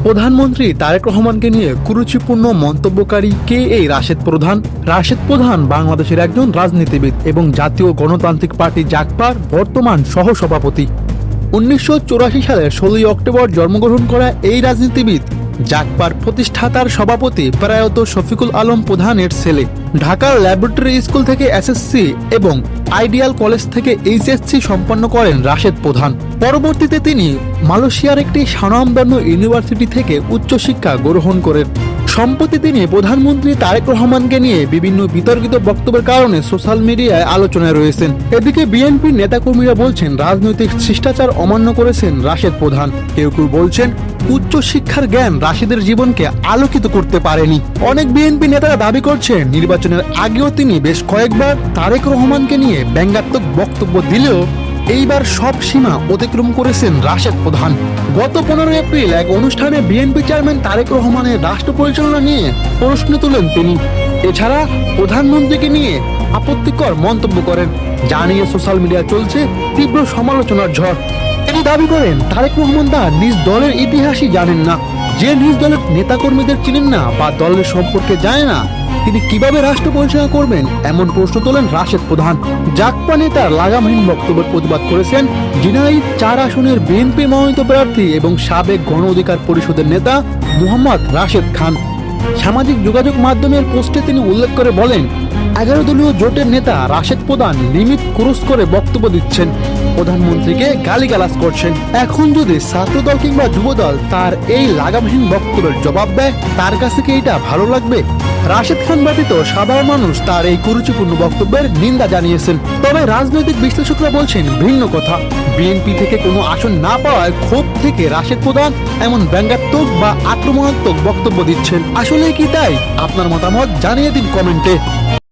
প্রধানমন্ত্রী তারেক রহমানকে নিয়ে কুরুচিপূর্ণ মন্তব্যকারী কে এই রাশেদ প্রধান? রাশেদ প্রধান বাংলাদেশের একজন রাজনীতিবিদ এবং জাতীয় গণতান্ত্রিক পার্টি জাগপার বর্তমান সহসভাপতি। 1984 সালের 16 অক্টোবর জন্মগ্রহণ করা এই রাজনীতিবিদ জাগপার প্রতিষ্ঠাতার সভাপতি প্রয়াত শফিকুল আলম প্রধানের ছেলে। ঢাকার ল্যাবরেটরি স্কুল থেকে এসএসসি এবং আইডিয়াল কলেজ থেকে এইচএসসি সম্পন্ন করেন রাশেদ প্রধান। পরবর্তীতে তিনি মালয়েশিয়ার একটি স্বনামধন্য ইউনিভার্সিটি থেকে উচ্চশিক্ষা গ্রহণ করেন। সম্প্রতি তিনি প্রধানমন্ত্রী তারেক রহমানকে নিয়ে বিভিন্ন বিতর্কিত বক্তব্যের কারণে সোশ্যাল মিডিয়ায় আলোচনায় রয়েছেন। এদিকে বিএনপির নেতাকর্মীরা বলছেন রাজনৈতিক শিষ্টাচার অমান্য করেছেন রাশেদ প্রধান। কেউ কেউ বলছেন উচ্চশিক্ষার জ্ঞান রাশেদের জীবনকে আলোকিত করতে পারেনি। অনেক বিএনপি নেতারা দাবি করছেন নির্বাচনের আগেও তিনি বেশ কয়েকবার তারেক রহমানকে নিয়ে ব্যঙ্গাত্মক বক্তব্য দিলেও এইবার সব সীমা অতিক্রম করেছেন রাশেদ প্রধান। গত 15 এপ্রিল এক অনুষ্ঠানে বিএনপি চেয়ারম্যান তারেক রহমানের রাষ্ট্র পরিচালনা নিয়ে প্রশ্ন তুলেন তিনি। এছাড়া প্রধানমন্ত্রীকে নিয়ে আপত্তিকর মন্তব্য করেন, যা নিয়ে সোশ্যাল মিডিয়া চলছে তীব্র সমালোচনার ঝড়। তিনি দাবি করেন তারেক রহমান তার নিজ দলের ইতিহাসই জানেন না। যে নিজ দলের নেতাকর্মীদের চিনেন না বা দলের সম্পর্কে জানে না, তিনি কিভাবে রাষ্ট্র পরিচালনা করবেন এমন প্রশ্ন তোলেন রাশেদ প্রধান। জাগপা নেতার লাগামহীন বক্তব্যের প্রতিবাদ করেছেন ঝিনাইদহ 4 আসনের বিএনপি মনোনীত প্রার্থী এবং সাবেক গণ অধিকার পরিষদের নেতা মোহাম্মদ রাশেদ খান। সামাজিক যোগাযোগ মাধ্যমের পোস্টে তিনি উল্লেখ করে বলেন, 11 দলীয় জোটের নেতা রাশেদ প্রধান লিমিট ক্রস করে বক্তব্য দিচ্ছেন, প্রধানমন্ত্রীকে গালিগালাজ করছেন। এখন যদি ছাত্রদল কিংবা যুবদল তার এই লাগামহীন বক্তব্যের জবাব দেয়, তার কাছে কি এটা ভালো লাগবে? রাশেদ খান ব্যতীত সাধারণ মানুষ তার এই কুরুচিপূর্ণ বক্তব্যের নিন্দা জানিয়েছেন। তবে রাজনৈতিক বিশ্লেষকরা বলছেন ভিন্ন কথা। বিএনপি থেকে কোনো আসন না পাওয়ায় ক্ষোভ থেকে রাশেদ প্রধান এমন ব্যঙ্গাত্মক বা আক্রমণাত্মক বক্তব্য দিচ্ছেন। আসলে কি তাই? আপনার মতামত জানিয়ে দিন কমেন্টে।